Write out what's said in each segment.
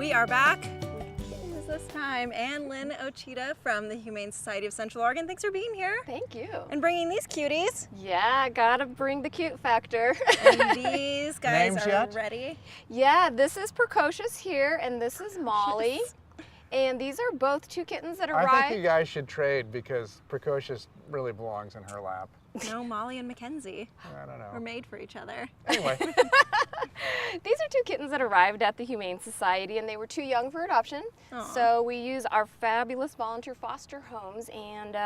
We are back with kittens this time, and Lynn Ochita from the Humane Society of Central Oregon. Thanks for being here. Thank you. And bringing these cuties. Yeah, gotta bring the cute factor. And these guys Names are yet? ready. Yeah, this is Precocious here, and this is Molly. And these are both two kittens that I arrived. think you guys should trade because Precocious really belongs in her lap. No, Molly and Mackenzie. I don't We're know. made for each other. Anyway, These are two kittens that arrived at the Humane Society, and they were too young for adoption. Aw. So we use our fabulous volunteer foster homes, and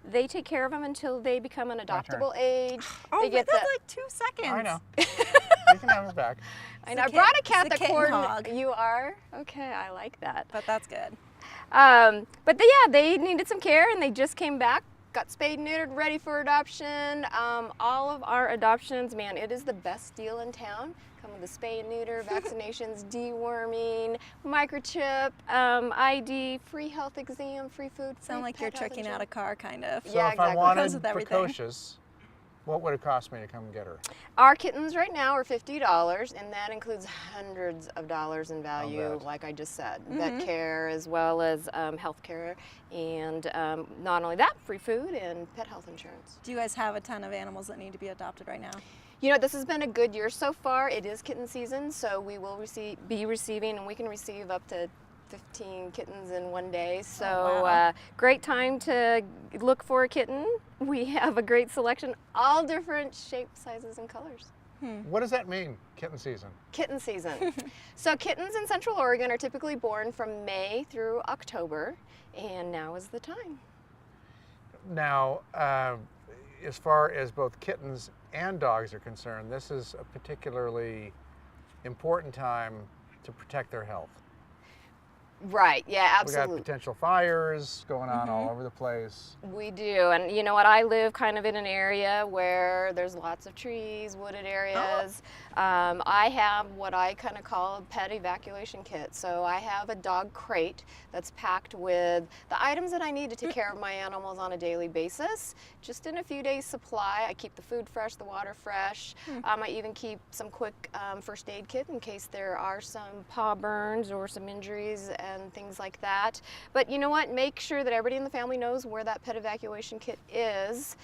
they take care of them until they become an turn. adoptable age. Oh, they that's the- like 2 seconds. I know. You can have it back. I It's know. a I brought a kit- cat it's a that kitten hog. You are? Okay, I like that. But that's good. They needed some care, and they just came back, got spayed, neutered, ready for adoption. All of our adoptions, man, it is the best deal in town. Come with the spay and neuter, vaccinations, deworming, microchip, ID, free health exam, free food. Sound free like you're pet health tricking out a insurance. car, kind of. So Yeah, if exactly. I Comes wanted with everything. Precocious, what would it cost me to come get her? Our kittens right now are $50, and that includes hundreds of dollars in value, bet. like I just said. Vet care as well as health care, and not only that, free food and pet health insurance. Do you guys have a ton of animals that need to be adopted right now? You know, this has been a good year so far. It is kitten season, so we will be receiving, and we can receive up to 15 kittens in one day. So wow. great time to look for a kitten. We have a great selection, all different shapes, sizes, and colors. What does that mean, kitten season? Kitten season. So kittens in Central Oregon are typically born from May through October, and now is the time. Now, as far as both kittens and dogs are concerned, this is a particularly important time to protect their health. Right, yeah, We got absolutely. potential fires going on all over the place. We do, and you know what, I live kind of in an area where there's lots of trees, wooded areas. I have what I kind of call a pet evacuation kit. So I have a dog crate that's packed with the items that I need to take care of my animals on a daily basis. Just in a few days supply. I keep the food fresh, the water fresh. I even keep some quick first aid kit in case there are some paw burns or some injuries and things like that. But you know what? Make sure that everybody in the family knows where that pet evacuation kit is.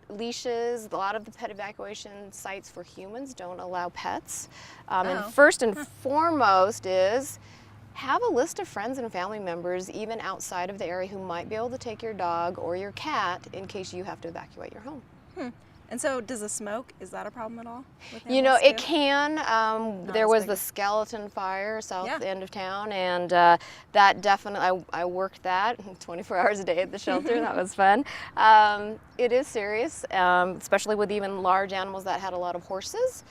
Leashes, a lot of the pet evacuation sites for humans don't allow pets. And first and foremost is have a list of friends and family members, even outside of the area, who might be able to take your dog or your cat in case you have to evacuate your home. And so does the smoke, is that a problem at all? With You know, animals it too? can. There as was big. the skeleton fire south Yeah. end of town, and that definitely, I worked that 24 hours a day at the shelter. That was fun. It is serious, especially with even large animals that had a lot of horses.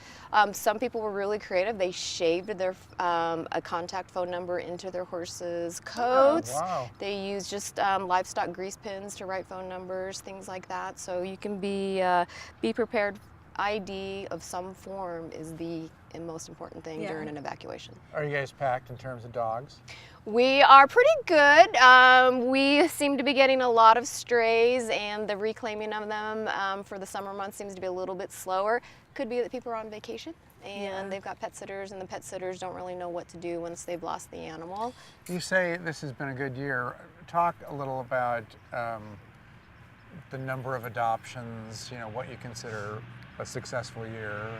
Some people were really creative. They shaved their a contact phone number into their horses' coats. wow. They used just livestock grease pins to write phone numbers, things like that. So you can be prepared. ID of some form is the most important thing Yeah. during an evacuation. Are you guys packed in terms of dogs? We are pretty good. We seem to be getting a lot of strays, and the reclaiming of them for the summer months seems to be a little bit slower. Could be that people are on vacation and they've got pet sitters, and the pet sitters don't really know what to do once they've lost the animal. You say this has been a good year. Talk a little about the number of adoptions, you know, what you consider a successful year.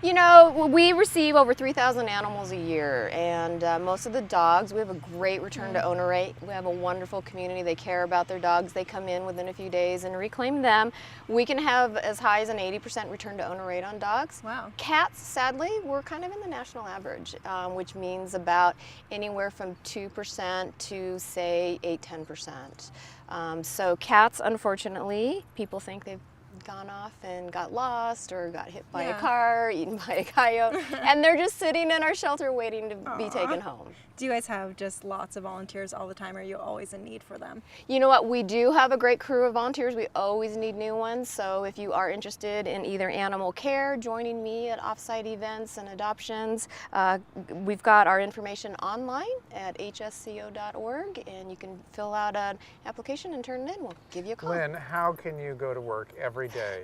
You know, we receive over 3,000 animals a year, and most of the dogs, we have a great return to owner rate. We have a wonderful community. They care about their dogs. They come in within a few days and reclaim them. We can have as high as an 80% return to owner rate on dogs. Wow. Cats, sadly, we're kind of in the national average, which means about anywhere from 2% to, say, 8–10%. So cats, unfortunately, people think they've gone off and got lost or got hit by a car, eaten by a coyote, and they're just sitting in our shelter waiting to be taken home. Do you guys have just lots of volunteers all the time, or are you always in need for them? You know what, we do have a great crew of volunteers. We always need new ones, so if you are interested in either animal care, joining me at offsite events and adoptions, we've got our information online at hsco.org, and you can fill out an application and turn it in. We'll give you a call. Lynn, how can you go to work every day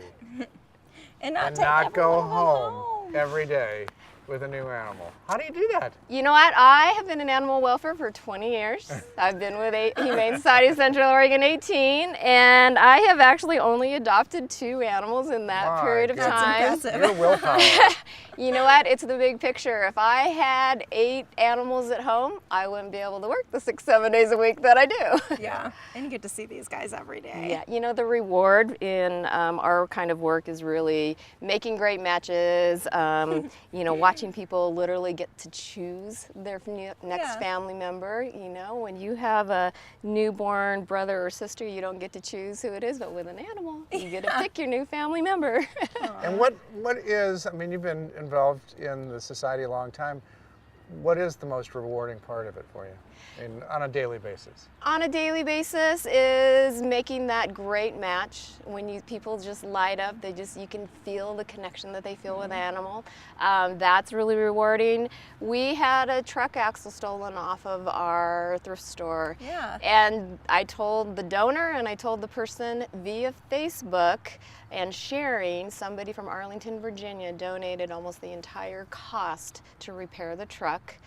And and take not go everyone home every day with a new animal. How do you do that? You know what? I have been in animal welfare for 20 years. I've been with Humane Society of Central Oregon 18, and I have actually only adopted 2 animals in that My period of goodness. time. That's impressive. Your willpower. You know what? It's the big picture. If I had 8 animals at home, I wouldn't be able to work the 6-7 days a week that I do. Yeah, and you get to see these guys every day. Yeah, you know, the reward in our kind of work is really making great matches, you know, watching people literally get to choose their next Yeah. family member. You know, when you have a newborn brother or sister, you don't get to choose who it is, but with an animal, you get to pick your new family member. And what is, I mean, you've been involved in the society a long time. What is the most rewarding part of it for you on a daily basis? On a daily basis is making that great match. When people just light up, you can feel the connection that they feel with an animal. That's really rewarding. We had a truck axle stolen off of our thrift store. Yeah. And I told the donor and I told the person via Facebook and sharing, somebody from Arlington, Virginia donated almost the entire cost to repair the truck.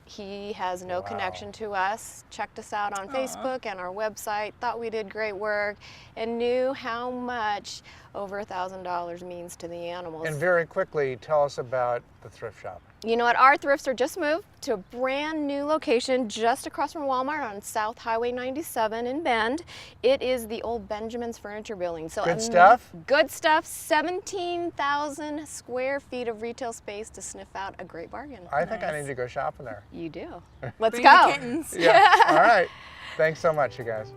He has no Wow. connection to us, checked us out on Facebook and our website, thought we did great work, and knew how much over $1,000 means to the animals. And very quickly, tell us about the thrift shop. You know what? Our thrifts are just moved to a brand new location just across from Walmart on South Highway 97 in Bend. It is the old Benjamin's Furniture Building. So Good stuff? Good stuff. 17,000 square feet of retail space to sniff out a great bargain. I think I need to go shopping there. You do. Let's Bring go. the kittens. Yeah. All right. Thanks so much, you guys.